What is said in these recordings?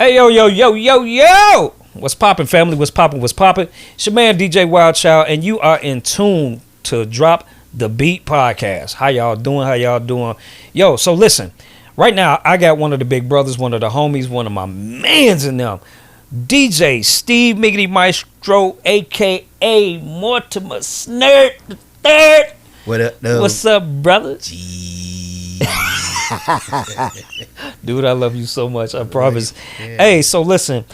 Hey, yo. What's poppin', family? What's poppin'? It's your man, DJ Wild Child, and you are in tune to Drop the Beat podcast. How y'all doing? Yo, so listen. Right now, I got one of the big brothers, one of the homies, one of my mans in them. DJ Steve Miggedy Maestro, a.k.a. Mortimer Snert the Third. What up, though? What's up, brother? Gee. Dude, I love you so much. I promise. Yeah. Hey, so listen.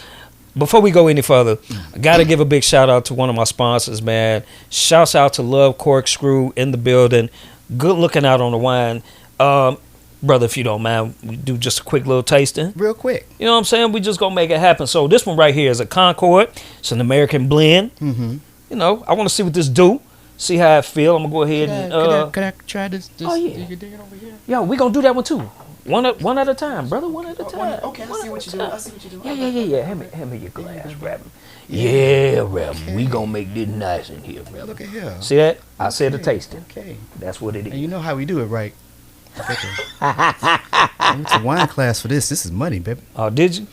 Before we go any further, I got to give a big shout out to one of my sponsors, man. Shouts out to Love Corkscrew in the building. Good looking out on the wine. Brother, if you don't mind, we do just a quick little tasting. Real quick. You know what I'm saying? We just going to make it happen. So this one right here is a Concord. It's an American blend. Mm-hmm. You know, I want to see what this do. See how I feel. I'm going to go ahead and... Could I try this? Oh, yeah. You dig it over here? Yo, we going to do that one too. One at a time, brother. One at a time. Okay, I see what you do. Yeah. Hand me your glass, Rabbit. Yeah, Rabbit. Okay. We gonna make this nice in here, brother. Look at here. See that? I said a tasting. Okay. That's what it is. And you know how we do it, right? I went to wine class for this. This is money, baby. Oh, did you?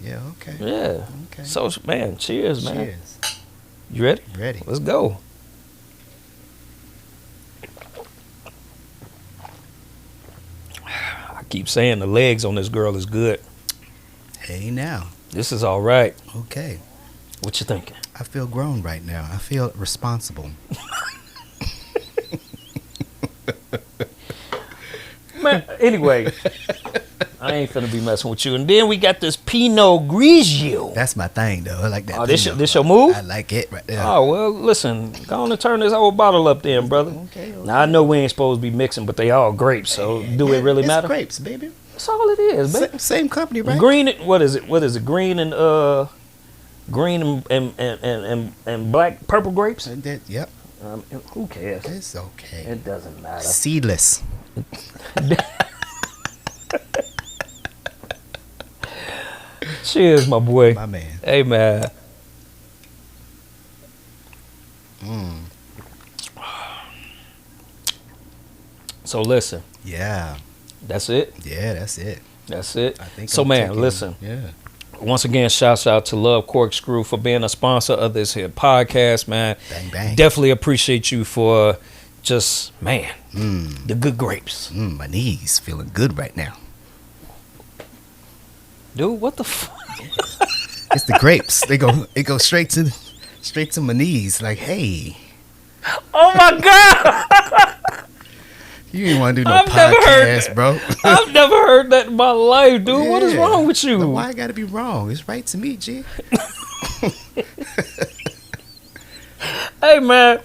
Yeah, okay. Yeah. Okay. So, man, cheers, man. Cheers. You ready? Ready. Let's go. I keep saying the legs on this girl is good. Hey, now. This is all right. Okay. What you thinking? I feel grown right now. I feel responsible. Man, anyway, I ain't finna be messing with you. And then we got this Pinot Grigio. That's my thing, though. I like that. Oh, this your move? I like it right there. Oh, well, listen. Go on and turn this whole bottle up then, brother. Okay. Now, I know we ain't supposed to be mixing, but they all grapes, so do it really matter? It's grapes, baby. That's all it is, baby. Same company, right? Green, what is it? Green and black, purple grapes? Yep. Who cares? It's okay. It doesn't matter. Seedless. Cheers, my boy. My man. Hey, man. So listen. Yeah. That's it? Yeah, that's it. That's it? I think so, I'm man, taking, listen. Yeah. Once again, shouts out to Love Corkscrew for being a sponsor of this here podcast, man. Bang, bang. Definitely appreciate you for just, man, the good grapes. My knees feeling good right now. Dude, what the fuck? It's the grapes. It go straight to my knees. Like, hey. Oh my God! You ain't want to do no podcast, bro. I've never heard that in my life, dude. Yeah. What is wrong with you? But why I gotta be wrong? It's right to me, G. Hey, man.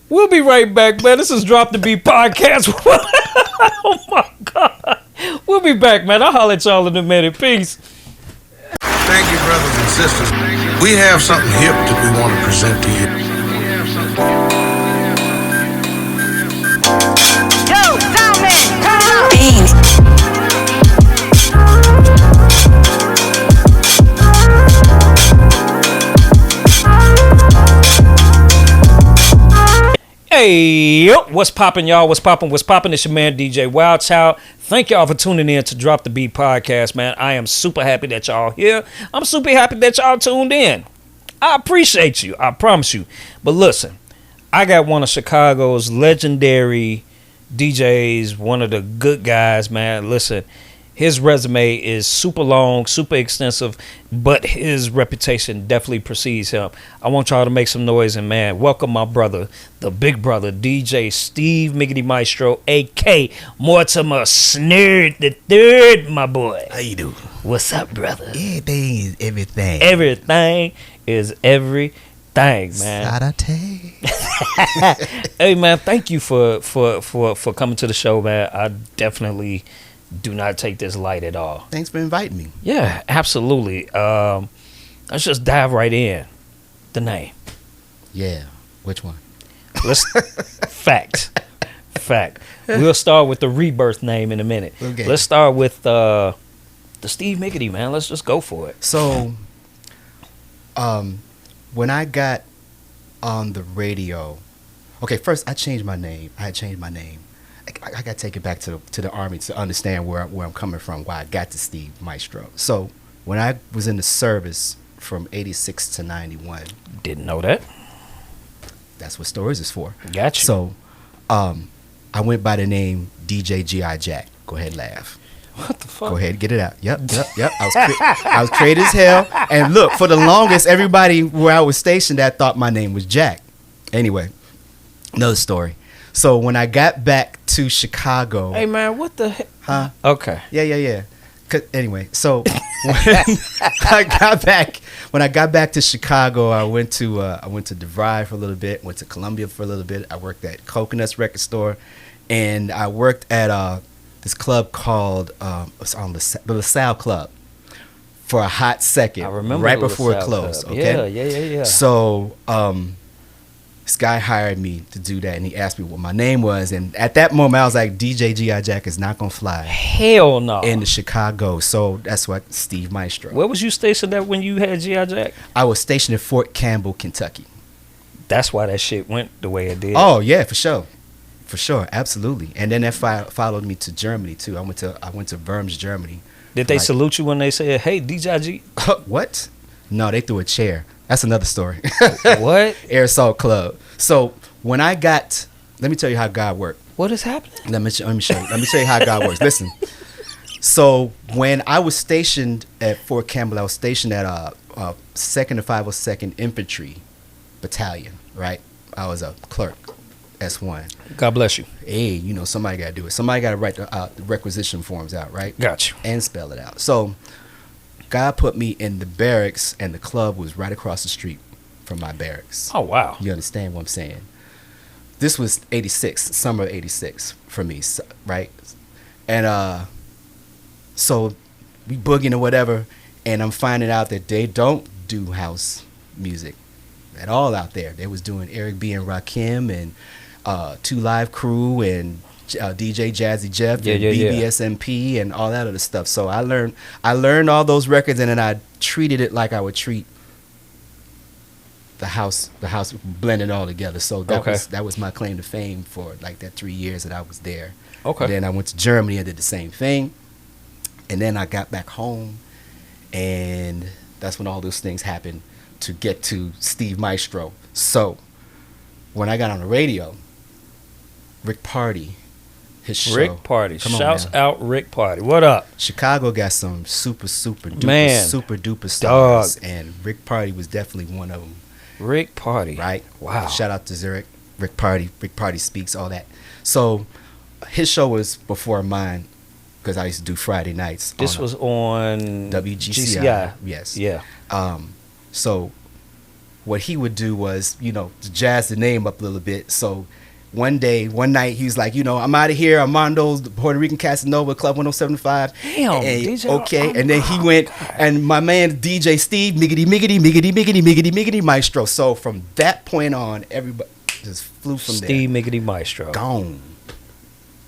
We'll be right back, man. This is Drop the Beat podcast. Oh my God. We'll be back, man. I'll holler at y'all in a minute. Peace. Thank you, brothers and sisters. We have something hip that we want to present to you. Yo, Soundman, turn it up. Hey, yo, what's poppin', y'all? What's poppin'? It's your man, DJ Wild Child. Thank y'all for tuning in to Drop the Beat podcast, man. I am super happy that y'all here. I'm super happy that y'all tuned in. I appreciate you. I promise you. But listen, I got one of Chicago's legendary DJs, one of the good guys, man. Listen, his resume is super long, super extensive, but his reputation definitely precedes him. I want y'all to make some noise and, man, welcome my brother, the big brother, DJ Steve Miggedy Maestro, a.k.a. Mortimer Snert the Third, my boy. How you doing? What's up, brother? Everything is everything. Everything is everything, man. Hey, man, thank you for coming to the show, man. I definitely do not take this light at all. Thanks for inviting me. Yeah, absolutely. Let's just dive right in. The name. Yeah. Which one? Let's fact. We'll start with the rebirth name in a minute. Okay. Let's start with the Steve Miggedy, man. Let's just go for it. So, when I got on the radio, okay, first I changed my name. I had changed my name. I got to take it back to the Army to understand where I'm coming from, why I got to Steve Maestro. So when I was in the service from 86 to 91, Didn't know that. that's what Stories is for. Gotcha. So, I went by the name DJ G.I. Jack. Go ahead, laugh. What the fuck? Go ahead, get it out. Yep. I was creative as hell. And look, for the longest, everybody where I was stationed at thought my name was Jack. Anyway, another story. So when I got back to Chicago, Hey man, what the heck? huh? Okay. Yeah. Anyway, so when I got back to Chicago, I went to DeVry for a little bit, went to Columbia for a little bit. I worked at Coconuts Record Store, and I worked at this club called it's on the LaSalle Club for a hot second. I remember right the before it LaSalle closed. Club. Okay, Yeah. So this guy hired me to do that, and he asked me what my name was, and at that moment I was like, DJ G.I. Jack is not gonna fly Hell no. in Chicago, so that's what Steve Maestro. Where was you stationed at when you had G.I. Jack? I was stationed in Fort Campbell, Kentucky. That's why that shit went the way it did. Oh yeah, for sure, absolutely. And then that followed me to Germany too. I went to Worms, Germany. Did they salute you when they said, "Hey, DJG"? What? No, they threw a chair. That's another story. What? Air Assault Club. So when I got, let me tell you how God worked. What is happening? Let me show you. Let me tell you how God works. Listen. So when I was stationed at Fort Campbell, I was stationed at a 2nd and 502nd Infantry Battalion. Right. I was a clerk, S1. God bless you. Hey, somebody got to do it. Somebody got to write the requisition forms out, right? Got you. And spell it out. So God put me in the barracks, and the club was right across the street from my barracks. Oh wow. You understand what I'm saying? This was 86, summer of 86 for me, right? And so we boogieing or whatever, and I'm finding out that they don't do house music at all out there. They was doing Eric B. and Rakim and Two Live Crew and DJ Jazzy Jeff and BBSMP and all that other stuff. So I learned all those records, and then I treated it like I would treat the house blended all together. So that was my claim to fame for like that 3 years that I was there. Okay. And then I went to Germany and did the same thing. And then I got back home, and that's when all those things happened to get to Steve Maestro. So when I got on the radio, Rick Party, his show. Rick Party. Come on, Shouts man. out Rick Party. What up? Chicago got some super duper duper stars, and Rick Party was definitely one of them. Rick Party. Right? Wow. Shout out to Zurich, Rick Party Speaks, all that. So his show was before mine, because I used to do Friday nights. This was on WGCI. Yes. Yeah. So what he would do was, jazz the name up a little bit. So one night, he was like, I'm out of here. Armando's the Puerto Rican Casanova Club 1075. Damn, and, DJ. Okay. Oh, and then he went, and my man, DJ Steve Miggedy Maestro. So from that point on, everybody just flew from Steve there. Miggedy Maestro. Gone.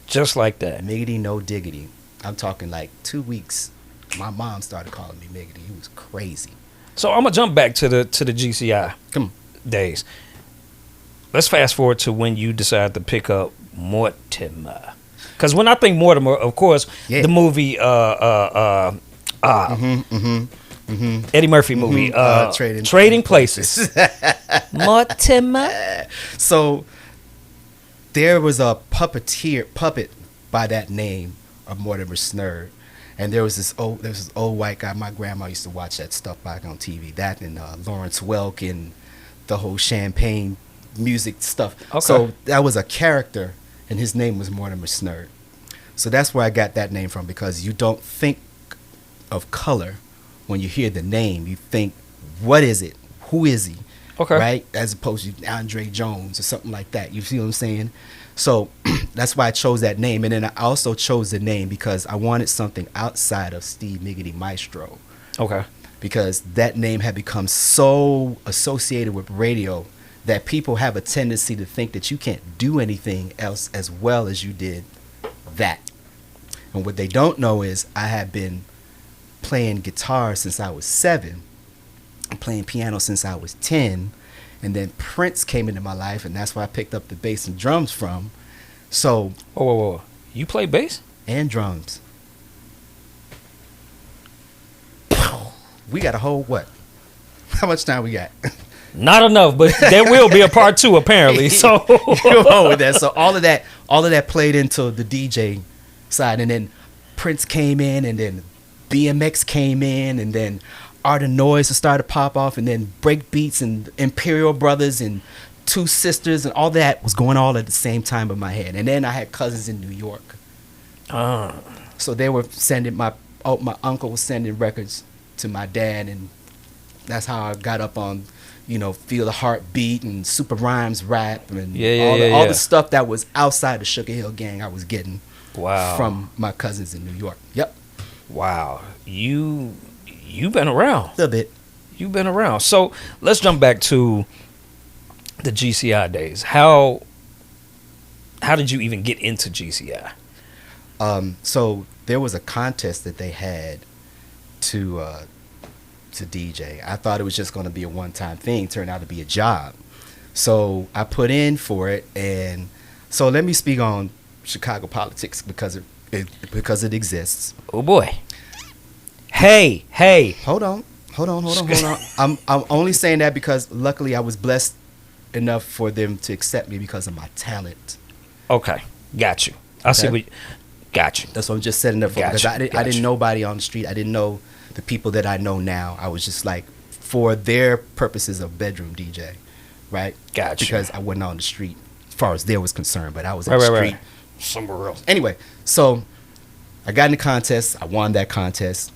Just like that. Miggedy, no diggity. I'm talking like 2 weeks. My mom started calling me Miggedy. It was crazy. So I'm gonna jump back to the GCI days. Let's fast forward to when you decided to pick up Mortimer. Because when I think Mortimer, of course, the movie Eddie Murphy movie, Trading Places. Mortimer. So there was a puppet by that name of Mortimer Snerd. And there was this old white guy. My grandma used to watch that stuff back on TV. That and Lawrence Welk and the whole Champagne music stuff. Okay. So that was a character, and his name was Mortimer Snerd. So that's where I got that name from, because you don't think of color when you hear the name. You think, what is it? Who is he? Okay. Right? As opposed to Andre Jones or something like that. You see what I'm saying? So that's why I chose that name. And then I also chose the name because I wanted something outside of Steve Miggedy Maestro. Okay. Because that name had become so associated with radio that people have a tendency to think that you can't do anything else as well as you did that. And what they don't know is I had been playing guitar since I was 7, and playing piano since I was 10. And then Prince came into my life, and that's where I picked up the bass and drums from. So, Whoa. You play bass? and drums. we got a whole what? How much time we got? Not enough, but there will be a part 2 apparently. So You're wrong with that. So all of that played into the DJ side, and then Prince came in, and then BMX came in, and then Art of Noise started to pop off, and then break beats and Imperial Brothers and Two Sisters and all that was going all at the same time in my head. And then I had cousins in New York, so they were sending my uncle was sending records to my dad, and that's how I got up on, Feel the Heartbeat and Super Rhymes rap and all the stuff that was outside the Sugar Hill Gang I was getting from my cousins in New York. Yep. Wow. You've been around. A little bit. You've been around. So let's jump back to the GCI days. How did you even get into GCI? So there was a contest that they had to DJ. I thought it was just going to be a one-time thing. Turned out to be a job. So I put in for it, and so let me speak on Chicago politics because it exists. Oh boy. Hey. Hold on. I'm only saying that because luckily I was blessed enough for them to accept me because of my talent. Okay, got you. I see what. Got you. That's what I'm just setting up for, because I didn't know nobody on the street. I didn't know the people that I know now. I was just like, for their purposes of bedroom DJ, right? Gotcha. Because I wasn't on the street as far as there was concerned, but I was on the street somewhere else. Anyway, so I got in the contest. I won that contest.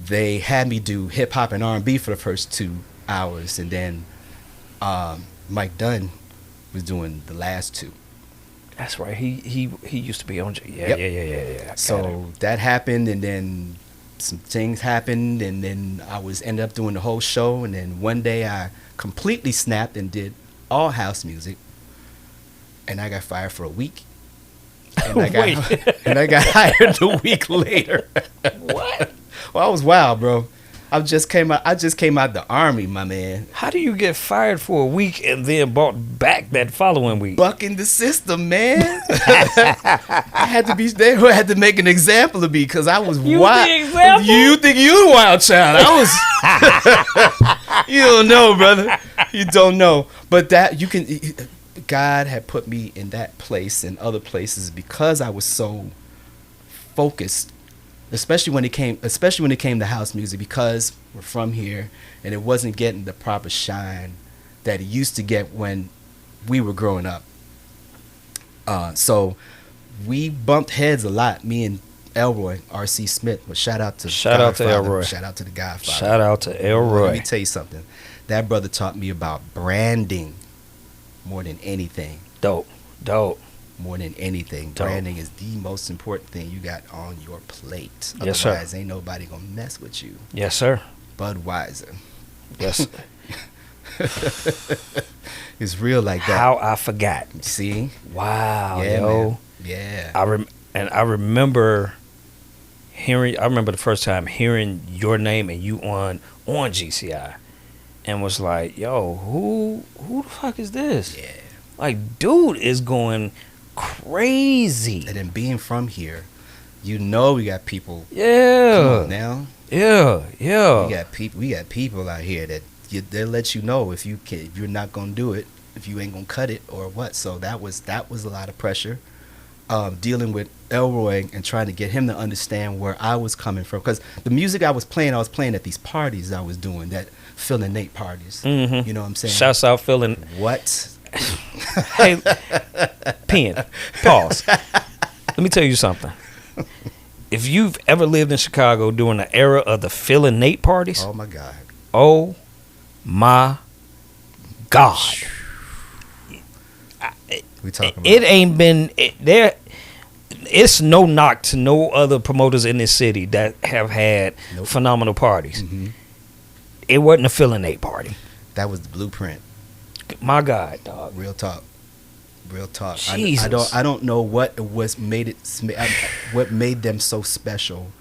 They had me do hip hop and R&B for the first 2 hours, and then Mike Dunn was doing the last 2. That's right. He used to be on. Yeah. So that happened, and then some things happened, and then I ended up doing the whole show, and then one day I completely snapped and did all house music, and I got fired for a week. And I got hired a week later. What? Well, I was wild, bro. I just came out the army, my man. How do you get fired for a week and then brought back that following week? Bucking the system, man. I had to be there. I had to make an example of me because I was wild. The example? You think you a wild child? I was. You don't know, brother. You don't know. But that you can. God had put me in that place and other places because I was so focused. Especially when it came to house music, because we're from here and it wasn't getting the proper shine that it used to get when we were growing up. So we bumped heads a lot, me and Elroy, R.C. Smith. But shout out to Elroy. Shout out to the Godfather. Shout out to Elroy. Let me tell you something. That brother taught me about branding more than anything. Dope. More than anything, Dope. Branding is the most important thing you got on your plate. Yes, sir. Otherwise, ain't nobody gonna mess with you. Yes, sir. Budweiser. Yes. It's real like that. How I forgot. See? Wow, Yeah, yo. man. Yeah. I remember the first time hearing your name and you on GCI, and was like, yo, who the fuck is this? Yeah. Like, dude is going crazy. And then being from here, we got people. Yeah. Come on now. Yeah. We got people out here that they'll let you know if you're not gonna do it, if you ain't gonna cut it or what. So that was a lot of pressure. Dealing with Elroy and trying to get him to understand where I was coming from, because the music I was playing at these parties I was doing, that Phil and Nate parties. Mm-hmm. You know what I'm saying? Shouts out Phil and What? hey, pen, pause. Let me tell you something. If you've ever lived in Chicago during the era of the Phil and Nate parties, Oh my God. oh my God. We talking about It ain't been there. It's no knock to no other promoters in this city that have had Nope. phenomenal parties. Mm-hmm. It wasn't a Phil and Nate party. That was the blueprint. My God, dog. Real talk. Jesus. I don't know what made them so special.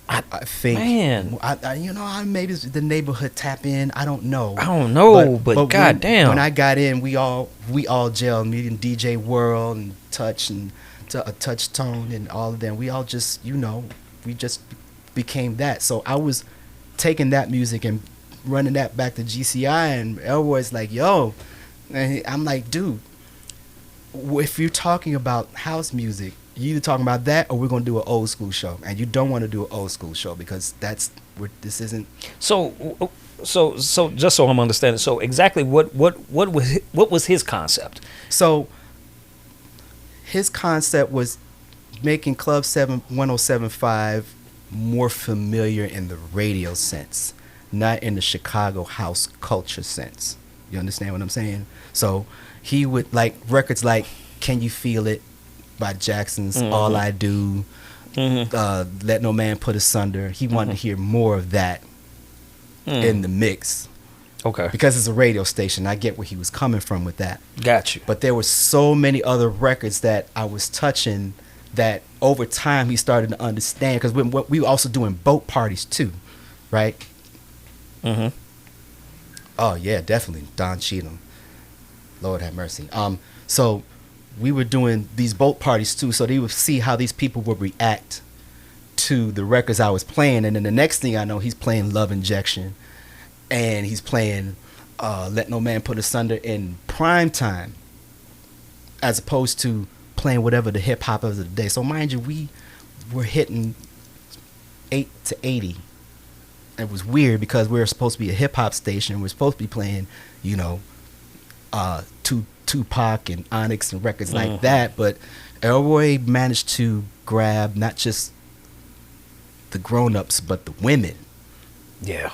I think, Man. maybe it's the neighborhood tap in. I don't know. I don't know, but goddamn. When I got in, we all gelled. Me and DJ World and Touch and Touch Tone and all of them. We all just, we just became that. So I was taking that music and running that back to GCI, and Elroy's like, yo, and I'm like, dude, if you're talking about house music, you either talking about that or we're gonna do an old school show, and you don't want to do an old school show because that's where this isn't. So just so I'm understanding, so exactly what was his concept? So his concept was making Club 1075 more familiar in the radio sense, not in the Chicago house culture sense. You understand what I'm saying? So he would like records like Can You Feel It by Jackson's, All I Do, Let No Man Put Asunder. He wanted to hear more of that in the mix. Okay. Because it's a radio station. I get where he was coming from with that. Got you. But there were so many other records that I was touching that over time he started to understand. Because we were also doing boat parties too, right? Mm-hmm. Oh, yeah, definitely. Don Cheadle. Lord have mercy. So we were doing these boat parties too, so they would see how these people would react to the records I was playing. And then the next thing I know, he's playing Love Injection, and he's playing Let No Man Put Asunder in prime time, as opposed to playing whatever the hip hop of the day. So mind you, we were hitting 8 to 80. It was weird because we were supposed to be a hip hop station. We're supposed to be playing, you know, Tupac and Onyx and records like that. But Elroy managed to grab not just the grown-ups but the women. Yeah.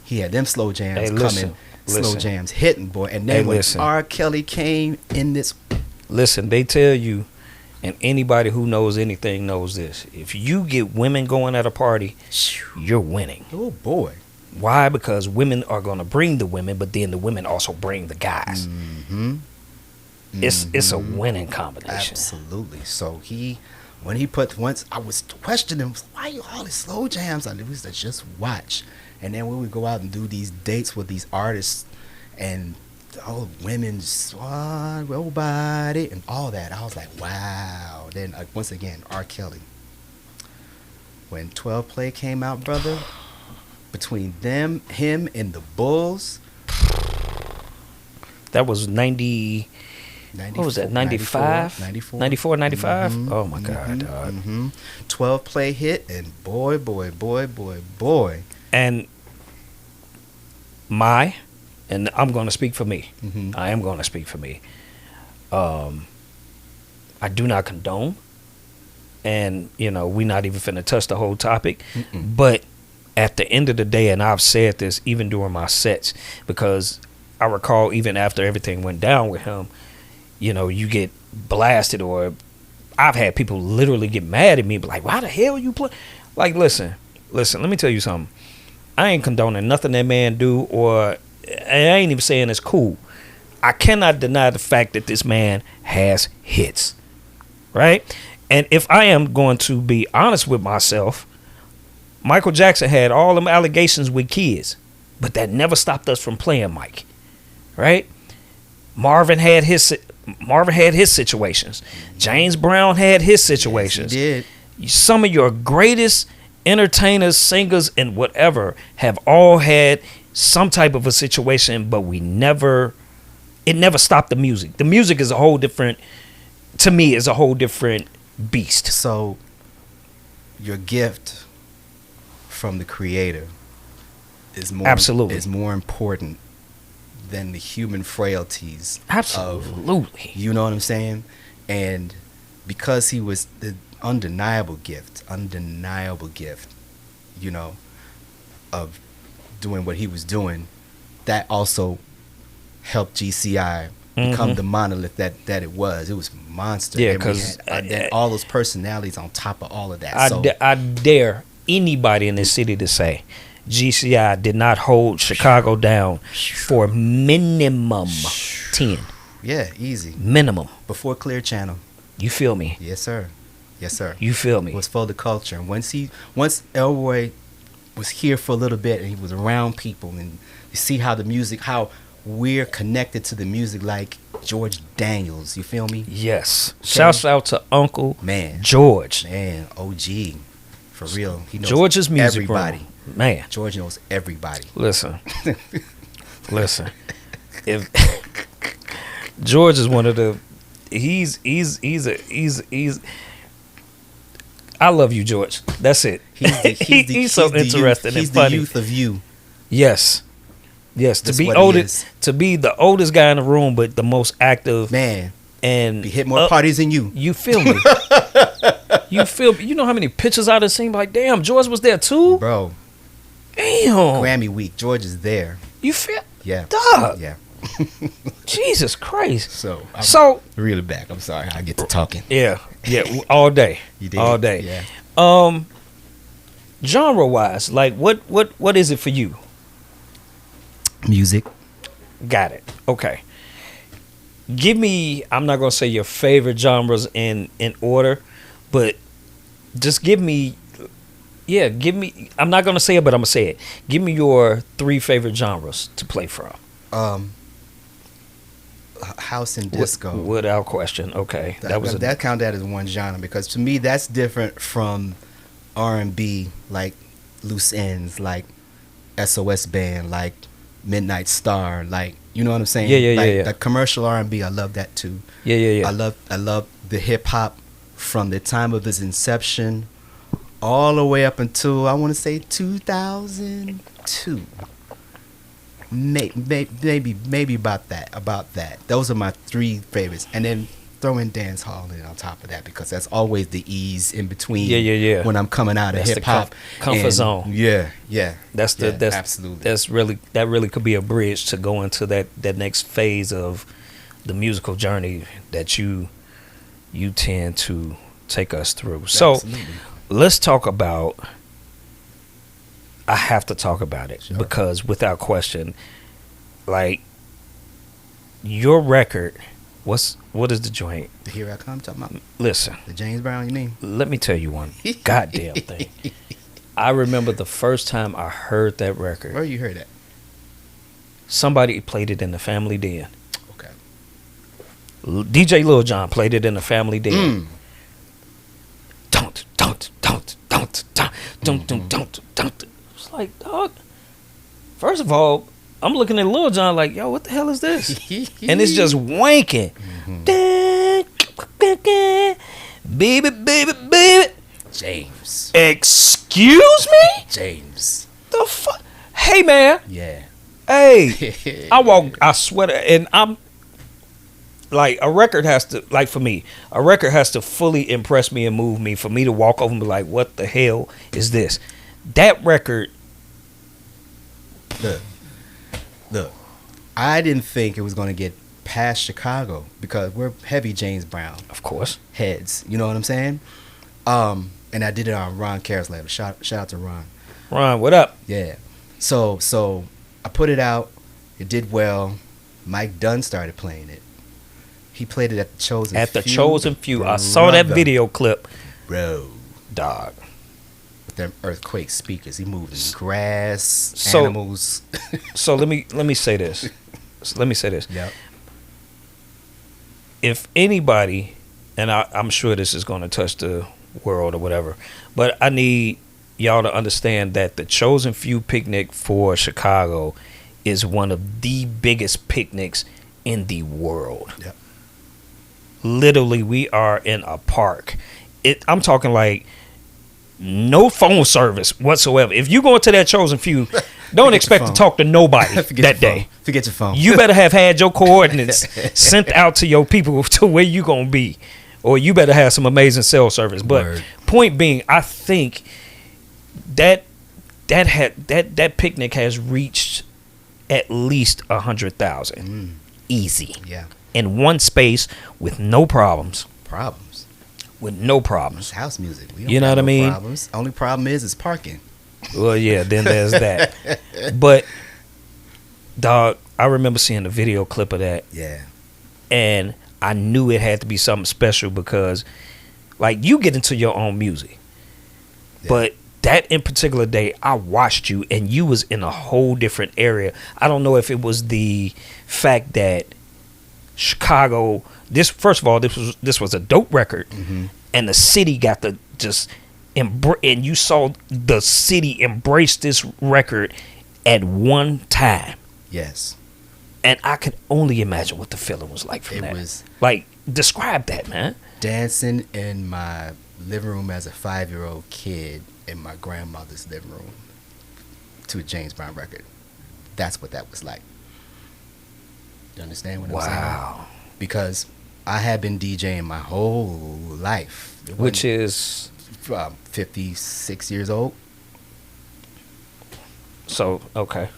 He had them slow jams listen. slow jams hitting, boy. And then when R. Kelly came in this, listen, they tell you, and anybody who knows anything knows this, if you get women going at a party, you're winning. oh boy. Why? Because women are going to bring the women, but then the women also bring the guys. Mm-hmm. It's a winning combination. Absolutely. So when he put, once I was questioning him, why you all these slow jams? I was to just watch. And then we would go out and do these dates with these artists, and all women, nobody, and all that. I was like, wow. Then once again, R. Kelly. When 12 Play came out, brother, between them, him, and the Bulls. That was 90. 94, What was that? 95? 94. 94, 95? Mhm, Oh my God, dog. 12 Play hit, and boy. And I'm going to speak for me. I am going to speak for me. I do not condone, and we're not even finna touch the whole topic. But at the end of the day, and I've said this even during my sets, because I recall even after everything went down with him, you get blasted, or I've had people literally get mad at me, but like, why the hell you play? Like, listen, let me tell you something. I ain't condoning nothing that man do, or I ain't even saying it's cool. I cannot deny the fact that this man has hits, right? And if I am going to be honest with myself, Michael Jackson had all them allegations with kids, but that never stopped us from playing Mike, right? Marvin had his situations. James Brown had his situations. Yes, he did. Some of your greatest entertainers, singers, and whatever have all had some type of a situation, but it never stopped the music. The music is a whole different beast. So your gift from the Creator is more important than the human frailties. Absolutely. You know what I'm saying? And because he was the undeniable gift, of doing what he was doing, that also helped GCI become the monolith that it was. It was monster. Yeah, because all those personalities on top of all of that. I dare anybody in this city to say GCI did not hold Chicago down for minimum 10. Yeah, easy. Minimum. Before Clear Channel. You feel me? Yes, sir. You feel me? It was for the culture. And once Elroy was here for a little bit and he was around people, and you see how how we're connected to the music, like George Daniels. You feel me? Yes. Okay. Shouts out to Uncle Man. George. Man, OG. For real. He knows George's music everybody. room. Man. George knows everybody. Listen. If George is one of the he's I love you, George. That's it. He's so interesting and funny. He's the youth of you. Yes. Yes, That's to be what he oldest, is. to be the oldest guy in the room, but the most active Man. and He hit more parties than you. You feel me? You know how many pictures I done seen? Like, damn, George was there too. Bro, Damn, Grammy week. George is there. you feel? Yeah. Dog. Yeah. Jesus Christ. So, I'm So really back. I'm sorry. I get to talking. yeah, all day, You did. all day. Yeah. Genre wise, like what is it for you? Music. Got it. Okay. Give me. I'm not gonna say your favorite genres in order, but just give me. Yeah, give me. I'm not gonna say it, but I'm gonna say it. Give me your 3 favorite genres to play from. House and disco. Without question. Okay, that count that as one genre, because to me that's different from R&B, like Loose Ends, like SOS Band, like Midnight Star, like, you know what I'm saying? Yeah. The commercial R&B, I love that too. Yeah. I love the hip hop from the time of its inception all the way up until, I want to say 2002. Maybe about that. Those are my 3 favorites, and then throw in dance hall in on top of that, because that's always the ease in between. Yeah. When I'm coming out of That's hip hop, the comfort zone. Yeah. That's absolutely. That's really could be a bridge to go into that next phase of the musical journey that you tend to take us through. So Absolutely. let's talk about. I have to talk about it because without question, like your record, what is the joint? Here I come, talking about Listen, the James Brown, you mean? let me tell you one goddamn thing. I remember the first time I heard that record. Where you heard that? Somebody played it in the Family Den. Okay. DJ Lil Jon played it in the Family Den. Don't. It's like, dog. First of all, I'm looking at Lil Jon like, yo, what the hell is this? And it's just wanking. Baby. James. Excuse me? James. The fuck? Hey, man. Yeah. Hey. I swear to, and I'm like, a record has to, like, for me, a record has to fully impress me and move me for me to walk over and be like, what the hell is this? That record. Look, I didn't think it was going to get past Chicago, because we're heavy James Brown Of course. heads. You know what I'm saying? And I did it on Ron Carr's label. Shout out to Ron. Ron, what up? Yeah. So I put it out. It did well. Mike Dunn started playing it. He played it at the Chosen Few. At the Chosen Few. I saw that video clip. Bro. Dog. With them earthquake speakers. He moved in grass, So- animals. So let me say this. Yep. If anybody, and I'm sure this is going to touch the world or whatever, but I need y'all to understand that the Chosen Few picnic for Chicago is one of the biggest picnics in the world. Yep. Literally, we are in a park. I'm talking like no phone service whatsoever. If you go into that Chosen Few, don't expect to phone. talk to nobody Forget that your phone. day. Forget your phone. You better have had your coordinates sent out to your people to where you gonna be, or you better have some amazing cell service. But Word. point being, I think that picnic has reached at least 100,000 easy Yeah. in one space with no problems. Problems. With no problems. It's house music. We don't You know have what I no mean? Problems. Only problem is parking. Well, yeah, then there's that. But dog, I remember seeing the video clip of that, Yeah. and I knew it had to be something special because, like, you get into your own music, Yeah. but that in particular day, I watched you, and you was in a whole different area. I don't know if it was the fact that Chicago. This, first of all, this was a dope record, and the city got to just and you saw the city embrace this record at one time. Yes. And I could only imagine what the feeling was like from It that. was like, describe that, man. dancing in my living room as a 5-year-old kid in my grandmother's living room to a James Brown record. That's what that was like. You understand what I'm saying? Wow. Because I had been DJing my whole life. Which is 56 years old. so okay.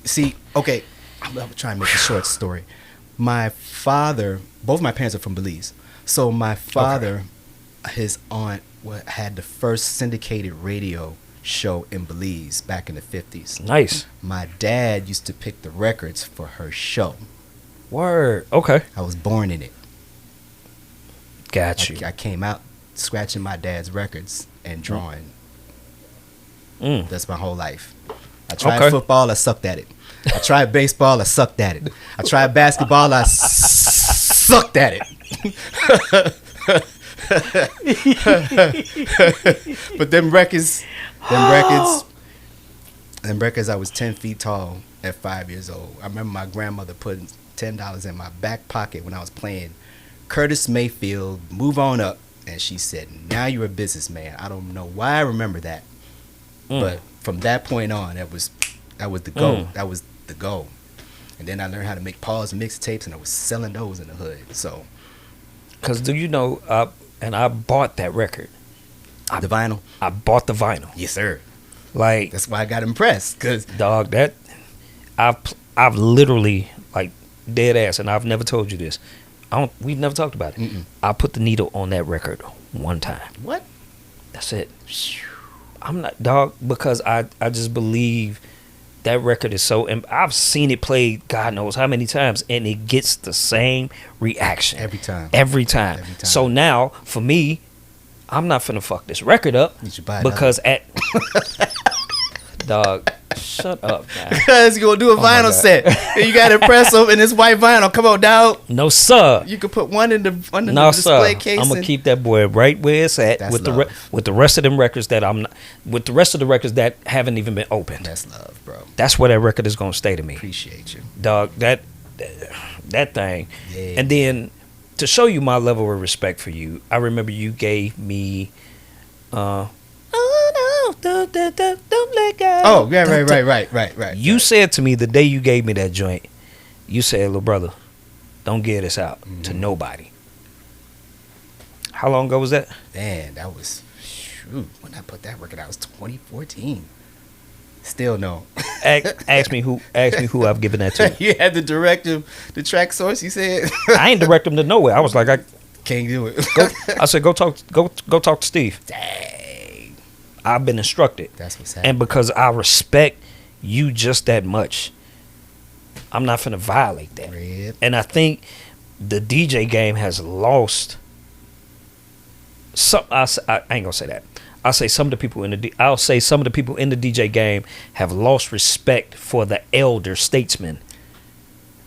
See, okay, I'm trying to make a short story. My father, both my parents are from Belize. So my father, his aunt had the first syndicated radio show in Belize back in the 50s. Nice. My dad used to pick the records for her show. Word. Okay. I was born in it. Got you. I came out scratching my dad's records and drawing. Mm. That's my whole life. I tried Okay. football, I sucked at it. I tried baseball, I sucked at it. I tried basketball, I sucked at it. But them records, I was 10 feet tall at 5 years old. I remember my grandmother putting $10 in my back pocket when I was playing Curtis Mayfield, Move On Up. And she said, now you're a businessman. I don't know why I remember that. But from that point on, that was the goal. That was the goal. And then I learned how to make pause mixtapes, and I was selling those in the hood. So, Because do you know, and I bought that record. the vinyl? I bought the vinyl. Yes, sir. Like, That's why I got impressed. Because dog, that I've literally, like, dead ass, and I've never told you this. We've never talked about it. Mm-mm. I put the needle on that record one time. What? That's it. I'm not, dog, because I just believe that record is so. I've seen it played God knows how many times, and it gets the same reaction Every time. Every time. Every time. So now, for me, I'm not finna fuck this record up You should buy because dog, shut up, man. Because you're going to do a my vinyl God. set. And you got to impress them in this white vinyl. Come on, dog. No sir. You could put one in the No display sir. case. I'm gonna and- keep that boy right where it's at That's with love. with the rest of them records that with the rest of the records that haven't even been opened. That's love, bro. That's where that record is gonna stay to me. Appreciate you. Dog, that thing. Yeah. And then to show you my level of respect for you, I remember you gave me oh no, don't let go. Oh, yeah, right. You said to me the day you gave me that joint, you said, little brother, don't give this out to nobody. How long ago was that? Man, that was, shoot, when I put that record out, it was 2014. Still no. Ask me who I've given that to. You had the directive, the track source, you said? I ain't direct him to nowhere. I was like, Can't do it. I said, go talk to Steve. Dang. I've been instructed. That's what's happening. And because I respect you just that much, I'm not finna violate that. Rip. And I think the DJ game has lost some. I ain't gonna say that. I'll say some of the people in the DJ game have lost respect for the elder statesman.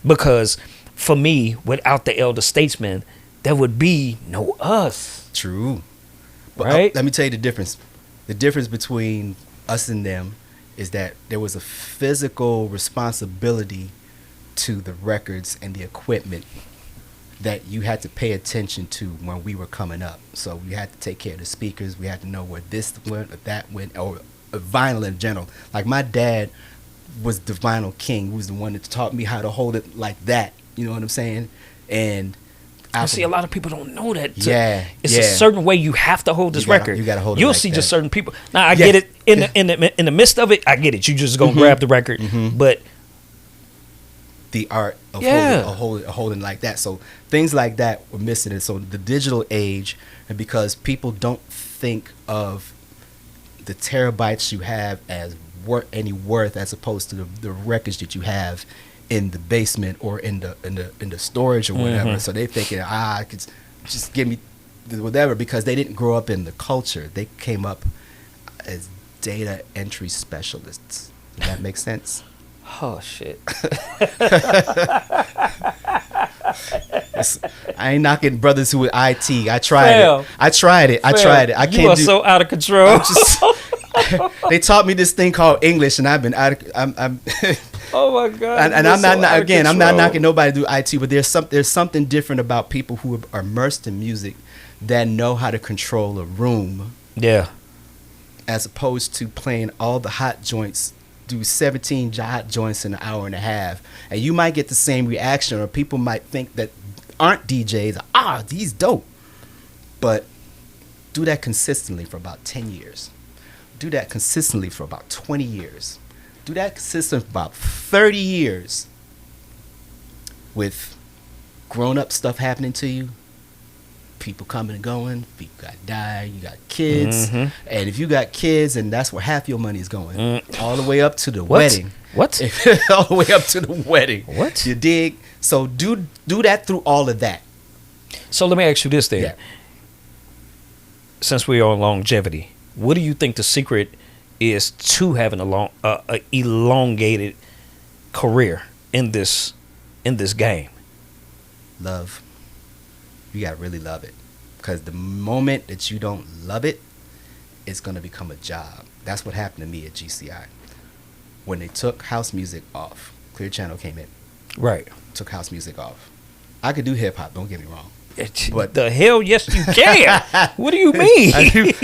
Because for me, without the elder statesman, there would be no us. True. But Right? let me tell you the difference. The difference between us and them is that there was a physical responsibility to the records and the equipment that you had to pay attention to when we were coming up. So we had to take care of the speakers. We had to know where this went or that went, or vinyl in general. Like my dad was the vinyl king. He was the one that taught me how to hold it like that. You know what I'm saying? And I see a lot of people don't know that. Yeah, it's yeah. a certain way you have to hold this You gotta- record. you gotta hold it You'll like see that. just certain people. Now I Yeah. get it in the midst of it. I get it. You just gonna grab the record, but the art of Yeah. holding like that. So things like that were missing. And so the digital age, and because people don't think of the terabytes you have as any worth as opposed to the records that you have in the basement or in the storage or whatever. So they thinking, just give me whatever, because they didn't grow up in the culture. They came up as data entry specialists. Does that make sense? oh shit. I ain't knocking brothers who with IT. I tried Fam. it. I tried it. I You are so out of control. I'm just, they taught me this thing called English, and I've been out of. I'm Oh my God! and I'm not again. I'm not knocking nobody to do IT, but there's something different about people who are immersed in music that know how to control a room, Yeah. as opposed to playing all the hot joints. Do 17 hot joints in an hour and a half, and you might get the same reaction, or people might think that aren't DJs. He's dope, but do that consistently for about 10 years. Do that consistently for about 20 years. Do that consistently for about 30 years with grown-up stuff happening to you. People coming and going. People got died. You got kids. Mhm. And if you got kids, and that's where half your money is going. All the way up to the wedding. What? All the way up to the wedding. What? You dig? So do that through all of that. So let me ask you this then. Yeah. Since we're on longevity, what do you think the secret is to having a elongated career in this game? Love. You gotta really love it, because the moment that you don't love it, it's gonna become a job. That's what happened to me at GCI. When they took house music off, Clear Channel came in, Right. took house music off. I could do hip hop, don't get me wrong. But the hell, yes, you can. What do you mean?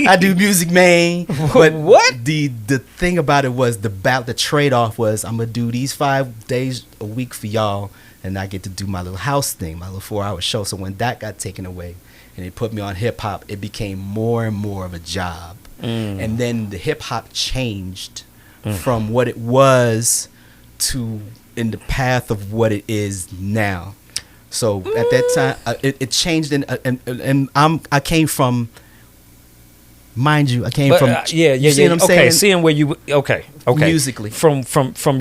I do music, man. But What? The thing about it was the trade off was, I'm gonna do these 5 days a week for y'all, and I get to do my little house thing, my little 4-hour show. So when that got taken away and they put me on hip hop, it became more and more of a job. And then the hip hop changed from what it was to in the path of what it is now. So at that time, it changed, and I came from, mind you, I came from. Yeah. You see what I'm okay, saying? seeing where you okay Musically. from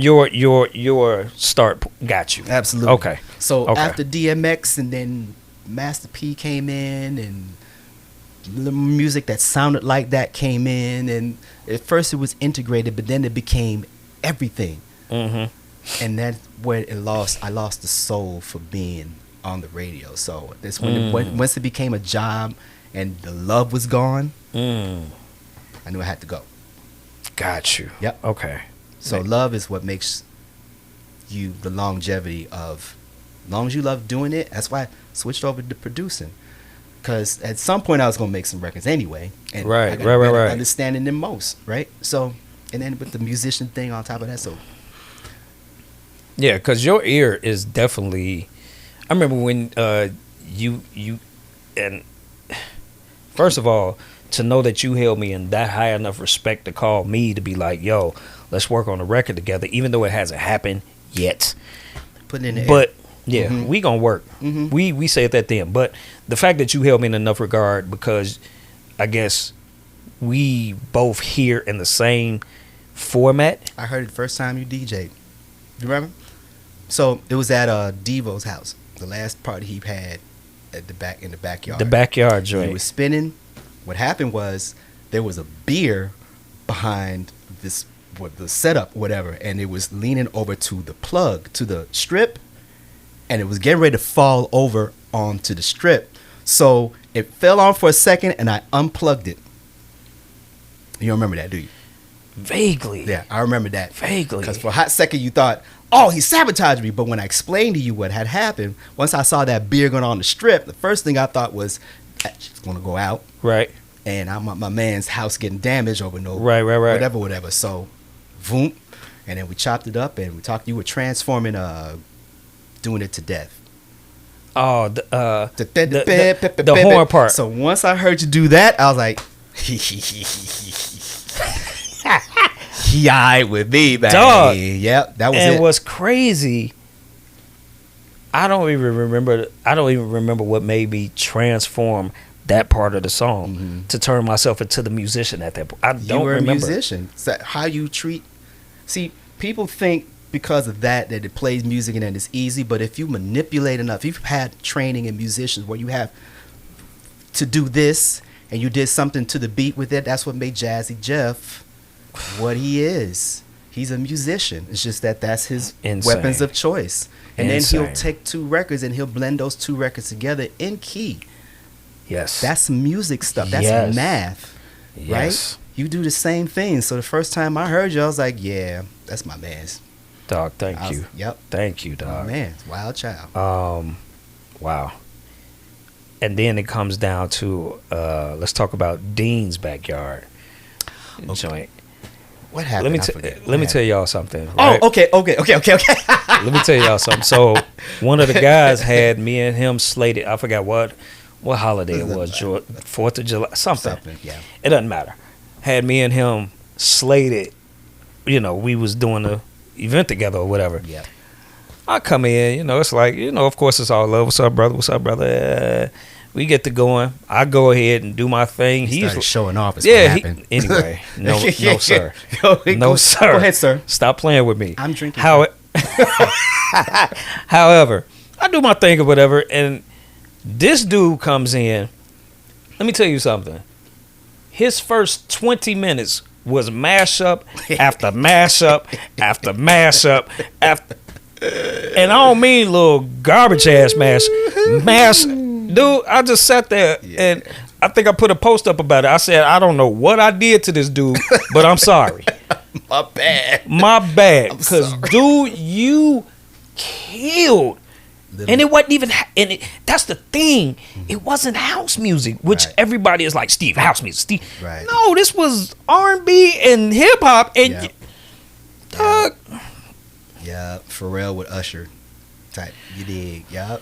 your start. Got you. Absolutely. Okay. So Okay. after DMX, and then Master P came in, and the music that sounded like that came in, and at first it was integrated, but then it became everything. Mm-hmm. And that's where I lost the soul for being on the radio. So that's when once it became a job and the love was gone, I knew I had to go. Got you. Yep. Okay. So love is what makes you the longevity of, as long as you love doing it. That's why I switched over to producing, because at some point I was gonna make some records anyway, and Right, I got a better right. understanding than most, right? So, and then with the musician thing on top of that, so Yeah, because your ear is definitely. I remember when you and first of all, to know that you held me in that high enough respect to call me to be like, yo, let's work on a record together, even though it hasn't happened yet. putting in the air. But yeah, we gonna work. Mhm. We said that then. But the fact that you held me in enough regard, because I guess we both hear in the same format. I heard it the first time you DJ'd. You remember? So it was at Devo's house, the last party he had at in the backyard. The backyard He joint. was spinning. What happened was there was a beer behind this, the setup, whatever, and it was leaning over to the plug, to the strip, and it was getting ready to fall over onto the strip. So it fell on for a second, and I unplugged it. You don't remember that, do you? Vaguely. Yeah, I remember that. Vaguely. Because for a hot second you thought, oh, he sabotaged me. But when I explained to you what had happened, once I saw that beer going on the strip, the first thing I thought was, it's going to go out. Right. And I'm at my man's house getting damaged over Right. whatever. So, voom. And then we chopped it up and we talked. You were transforming, doing it to death. Oh, the The horn part. So once I heard you do that, I was like, he eyed with me, man. Dog. Yep, that was and it. what's crazy, I don't even remember what made me transform that part of the song to turn myself into the musician at that point. I You don't were remember. a musician. So how you treat. See, people think because of that it plays music and that it's easy. But if you manipulate enough, you've had training in musicians where you have to do this and you did something to the beat with it. That's what made Jazzy Jeff what he is. He's a musician. It's just that's his Insane. weapons of choice. And Insane. then he'll take 2 records and he'll blend those 2 records together in key. Yes. That's music stuff. That's Yes. math, Yes. right? You do the same thing. So the first time I heard you, I was like, yeah, that's my man's. Dog, thank I was- you. Yep. Thank you, My dog. man's. Wild child. Wow. And then it comes down to let's talk about Dean's Backyard joint. What happened? Let me tell y'all something. Oh, Right? okay. Let me tell y'all something. So one of the guys had me and him slated. I forgot what holiday it was. 4th of July, something. Yeah. It doesn't matter. Had me and him slated. We was doing the event together or whatever. Yeah. I come in, it's like, of course it's all love. What's up, brother? What's up, brother? We get to going. I go ahead and do my thing. He started showing off. Is yeah. what happened. Anyway, no, sir. Go No, sir. Go ahead, sir. Stop playing with me. I'm drinking. However, I do my thing or whatever, and this dude comes in. Let me tell you something. His first 20 minutes was mashup after mashup after mashup after. And I don't mean little garbage ass mash. Dude, I just sat there and I think I put a post up about it. I said, I don't know what I did to this dude, but I'm sorry. My bad. My bad. I'm Because, sorry. dude, you killed. And it wasn't even, that's the thing. It wasn't house music, which Right. everybody is like, Steve, house music. Steve. Right. No, this was R&B and hip hop. And Yeah. dog, Yeah, Pharrell with Usher type. You dig? Yup.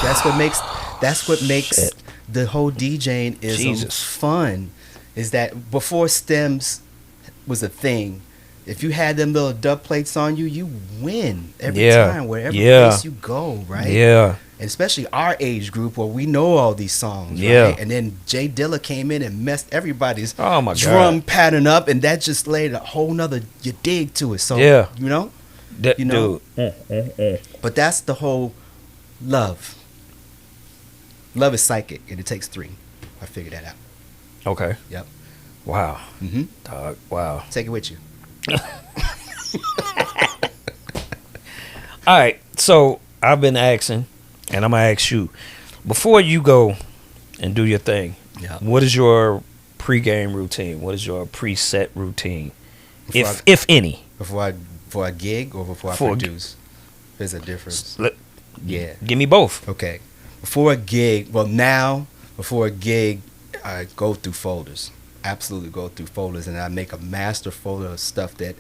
That's what makes Shit. the whole DJing is Jesus. fun. Is that before stems was a thing, if you had them little dub plates on you, you win every time wherever place you go, right? Yeah. And especially our age group where we know all these songs, Yeah. right? And then Jay Dilla came in and messed everybody's Oh, my God. drum pattern up, and that just laid a whole nother you dig to it. So Yeah. you know. That, You know? dude. But that's the whole love. Love is psychic, and it takes 3. I figured that out. Okay. Yep. Wow. Mm-hmm. Dog. Wow. Take it with you. All right. So I've been asking, and I'm going to ask you, before you go and do your thing, Yeah. what is your pregame routine? What is your preset routine? Before If any. Before I gig or before I Before a produce? There's a difference. Let- Yeah. Give me both. Okay. Before a gig, before a gig, I go through folders. Absolutely go through folders, and I make a master folder of stuff that,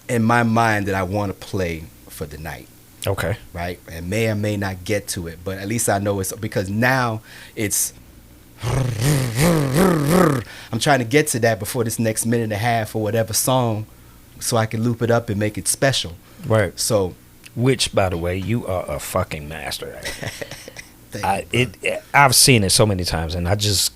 in my mind, that I want to play for the night. Okay. Right? And may or may not get to it, but at least I know it's because now it's. I'm trying to get to that before this next minute and a half or whatever song, so I can loop it up and make it special. Right. So, Which, by the way, you are a fucking master at. thank you, bro. I've seen it so many times, and I've It's-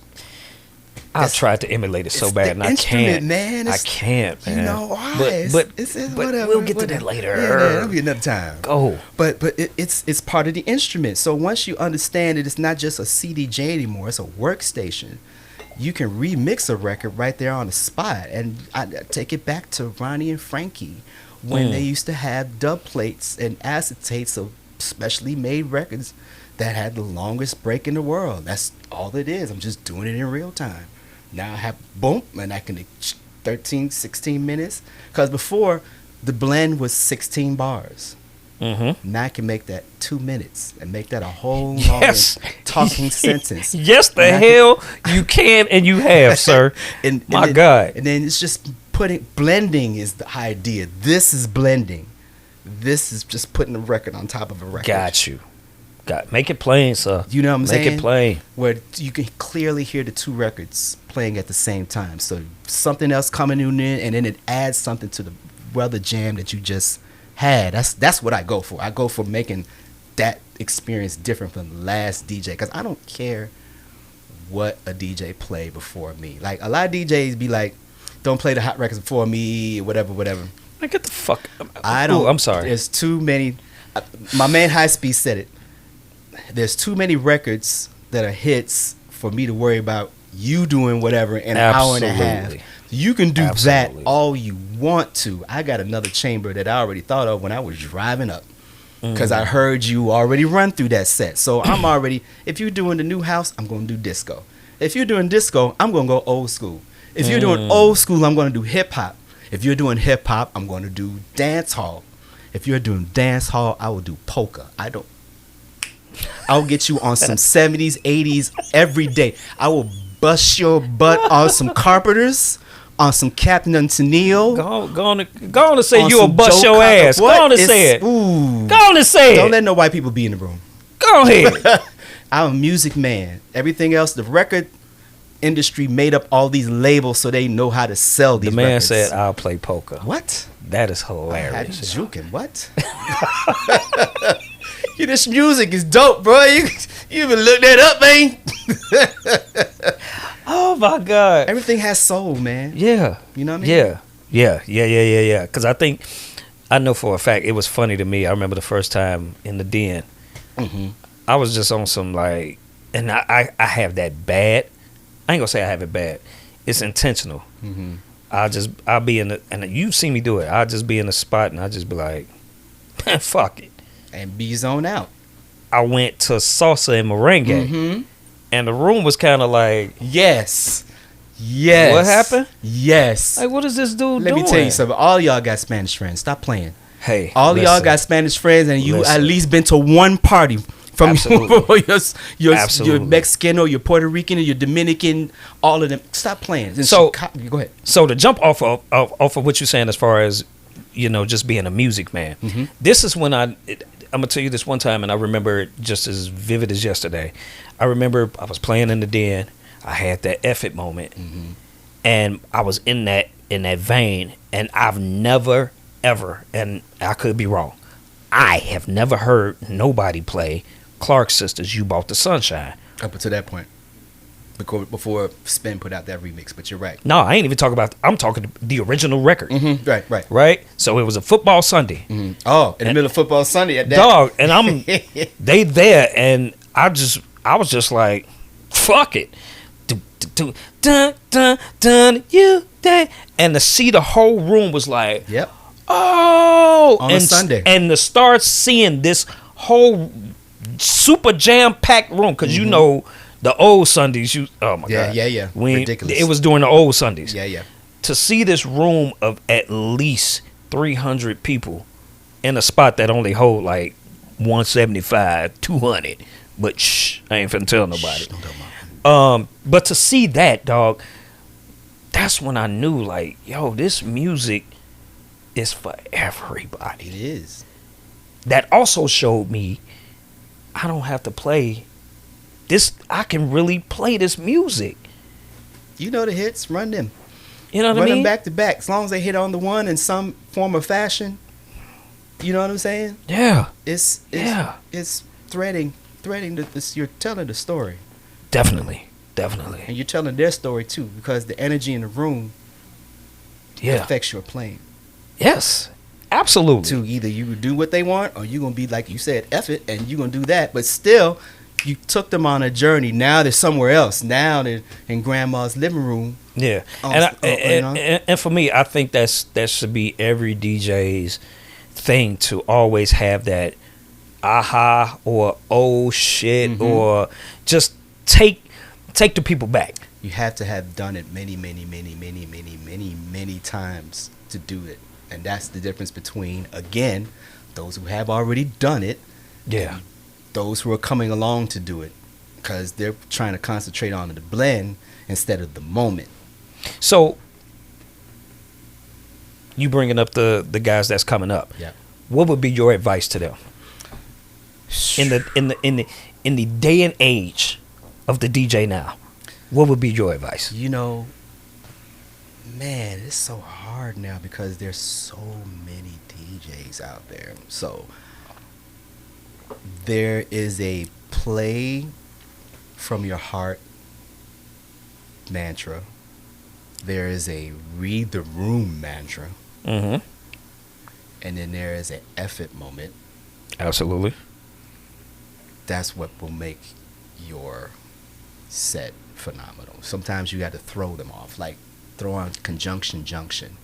tried to emulate it so it's bad, the and I instrument, can't. man. I It's- can't, man. You know why? But it's but we'll get to that later. Yeah, that'll be another time. Go. But it's part of the instrument. So once you understand it, it's not just a CDJ anymore. It's a workstation. You can remix a record right there on the spot. And I take it back to Ronnie and Frankie when they used to have dub plates and acetates of specially made records that had the longest break in the world. That's all it is. I'm just doing it in real time. Now I have boom, and I can 13, 16 minutes. Because before, the blend was 16 bars. Mm-hmm. Now I can make that 2 minutes and make that a whole Yes. long talking sentence. Yes, the And I hell you can and you have, sir. My then, God. And then it's just blending is the idea. This is blending. This is just putting a record on top of a record. Got you. Make it plain, sir. You know what I'm saying? Make it plain. Where you can clearly hear the 2 records playing at the same time. So something else coming in, and then it adds something to the weather jam that you just had. That's what I go for. I go for making that experience different from the last DJ, because I don't care what a DJ play before me. Like a lot of DJs be like, don't play the hot records before me, whatever. Man, get the fuck. I don't. Ooh, I'm sorry. There's too many. My man High Speed said it. There's too many records that are hits for me to worry about you doing whatever in an hour and a half. Absolutely. You can do Absolutely. that all you want to. I got another chamber that I already thought of when I was driving up. Because I heard you already run through that set. So I'm already, if you're doing the new house, I'm going to do disco. If you're doing disco, I'm going to go old school. If you're doing old school, I'm going to do hip hop. If you're doing hip hop, I'm going to do dance hall. If you're doing dance hall, I will do polka. I'll get you on some 70s, 80s every day. I will bust your butt on some Carpenters, on some Captain and Tennille. Go on and say on you'll some bust Joe your Cocker. ass. What? Go on and It's- say it. Ooh. Go on and say Don't it. let no white people be in the room. Go ahead. I'm a music man. Everything else, the record industry made up all these labels so they know how to sell these The man records. said, "I'll play poker." What? That is I had you hilarious. juking. What? This music is dope, bro. You even look that up, man. Oh my God. Everything has soul, man. Yeah. You know what I mean? Yeah. Because I know for a fact it was funny to me. I remember the first time in the den, Mm-hmm. I was just on some like, and I have that bad. I ain't gonna say I have it bad. It's intentional. Mm-hmm. I'll be in the, and you've seen me do it. I'll just be in the spot and I'll just be like, man, fuck it. And be zone out. I went to salsa and merengue, Mm-hmm. and the room was kind of like, Yes. Yes. What happened? Yes. what is this dude Let doing? me tell you something. All y'all got Spanish friends. Stop playing. Hey, All y'all listen. got Spanish friends, and you Listen. at least been to one party from Absolutely. your Absolutely. Mexican or your Puerto Rican or your Dominican. All of them. Stop playing. And So- go ahead. So to jump off of what you're saying as far as, just being a music man, Mm-hmm. this is when I'm gonna tell you this one time, and I remember it just as vivid as yesterday. I remember I was playing in the den. I had that effort moment, Mm-hmm. and I was in that vein, and I've never ever, and I could be wrong, I have never heard nobody play Clark Sisters' "You Bought the Sunshine." Up until that point, before Spin put out that remix. But you're right. No, I ain't even talking about. I'm talking the original record, Mm-hmm. Right. right? So it was a football Sunday. Mm-hmm. Oh, in the middle of football Sunday at that. Dog, and I'm they there, and I was just like, fuck it, dun dun dun you there, and to see the whole room was like, Yep. oh, On a Sunday. and to start seeing this whole super jam packed room, because you know the old Sundays, oh my god, Yeah. Ridiculous. It was during the old Sundays. Yeah. To see this room of at least 300 people in a spot that only hold like 175, 200. But shh, I ain't finna tell nobody. Don't tell mom. But to see that, dog, that's when I knew, like, yo, this music is for everybody. It is. That also showed me I don't have to play this. I can really play this music. You know the hits. Run them. You know what I Run mean? them back to back. As long as they hit on the one in some form or fashion. You know what I'm saying? Yeah, It's threading you're telling the story. definitely. And you're telling their story too, because the energy in the room Yeah. affects your playing. Yes. Absolutely. To either you do what they want, or you're gonna be like you said, F it, and you're gonna do that. But still, you took them on a journey. Now they're somewhere else. Now they're in grandma's living room. Yeah, Oh, and for me, I think that should be every DJ's thing, to always have that aha or oh shit, or just take the people back. You have to have done it many times to do it. And that's the difference between, again, those who have already done it, Yeah, those who are coming along to do it, because they're trying to concentrate on the blend instead of the moment. so you bringing up the guys that's coming up. Yeah. What would be your advice to them in the day and age of the DJ now? What would be your advice? You know, man, it's so hard now because there's so many DJs out there. So there is a play from your heart mantra. There is a read the room mantra. Mm-hmm. And then there is an effort moment. Absolutely. That's what will make your set phenomenal. Sometimes you got to throw them off. Like throw on conjunction junction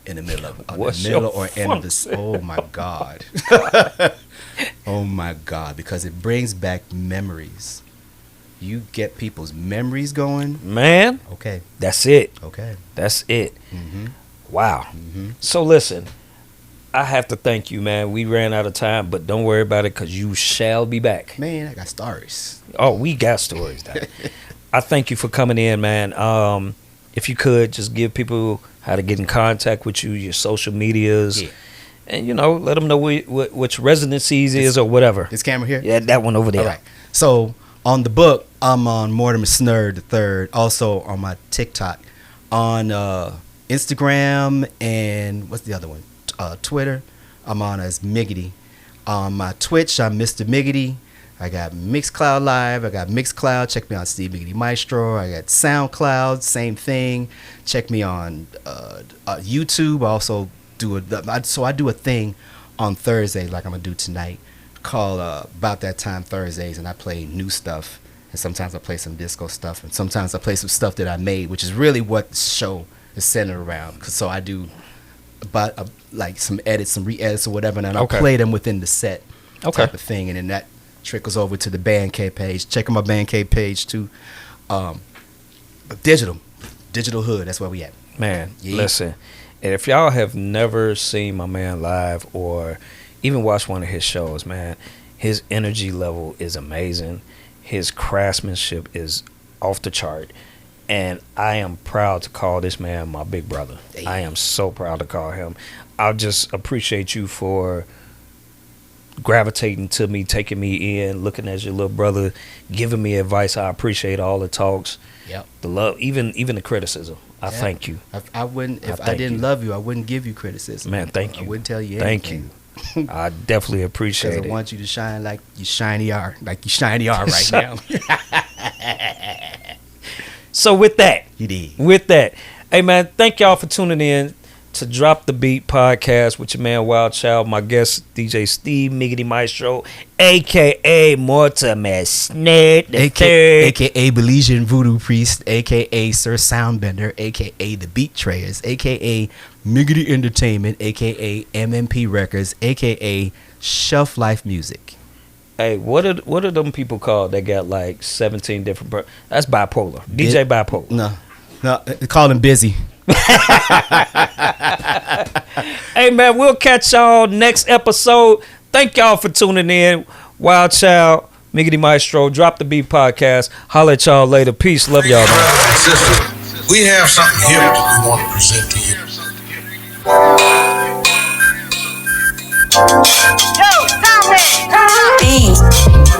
in the middle of What's the middle your or end of this. Oh my God. Oh my God, because it brings back memories. You get people's memories going. Man, Okay. that's it. Okay. That's it. Mm-hmm. Wow. Mm-hmm. So listen, I have to thank you, man. We ran out of time, but don't worry about it because you shall be back. Man, I got stories. Oh, we got stories. Doc. I thank you for coming in, man. If you could just give people how to get in contact with you, your social medias, Yeah. and let them know which residencies is or whatever. This camera here? Yeah, that one over there. All right. So on the book, I'm on Mortimer Snurd III. Also on my TikTok, on Instagram, and what's the other one? Twitter. I'm on as Miggedy. On my Twitch, I'm Mr. Miggedy. I got Mixcloud Live. I got Mixcloud. Check me on Steve Miggedy Maestro. I got SoundCloud. Same thing. Check me on YouTube. I also do I do a thing on Thursdays, like I'm gonna do tonight, called About That Time Thursdays, and I play new stuff. And sometimes I play some disco stuff, and sometimes I play some stuff that I made, which is really what the show is centered around. So I do like some edits, some re-edits or whatever, and then I'll play them within the set type of thing, and then that trickles over to the Bandcamp page. Check out my Bandcamp page too. Digital Hood, that's where we at. Man, Yeah. listen, and if y'all have never seen my man live or even watched one of his shows, man, his energy level is amazing. His craftsmanship is off the chart. And I am proud to call this man my big brother. Hey. I am so proud to call him. I just appreciate you for gravitating to me, taking me in, looking as your little brother, giving me advice. I appreciate all the talks, Yep. the love, even the criticism. I thank you. I wouldn't, if I thank didn't you. love you, I wouldn't give you criticism. Man, thank you. I wouldn't tell you Thank anything. you. I definitely appreciate Because I it. want you to shine like you shiny are, right now. So with that, You did. hey man, thank y'all for tuning in to Drop the Beat podcast with your man Wild Child, my guest DJ Steve Miggedy Maestro, aka Mortimer Snurd the Third. AKA Belizean Voodoo Priest, AKA Sir Soundbender, AKA The Beat Traders, AKA Miggedy Entertainment, AKA MMP Records, AKA Shelf Life Music. Hey, what are them people called that got like 17 different that's bipolar. DJ Bipolar. No, they call him Busy. Hey man, we'll catch y'all next episode. Thank y'all for tuning in. Wild Child, Miggedy Maestro, Drop the Beat podcast. Holla at y'all later. Peace. Love y'all, man. Brothers and sisters, we have something here that we want to present to you. Yo, sound man, turn it up.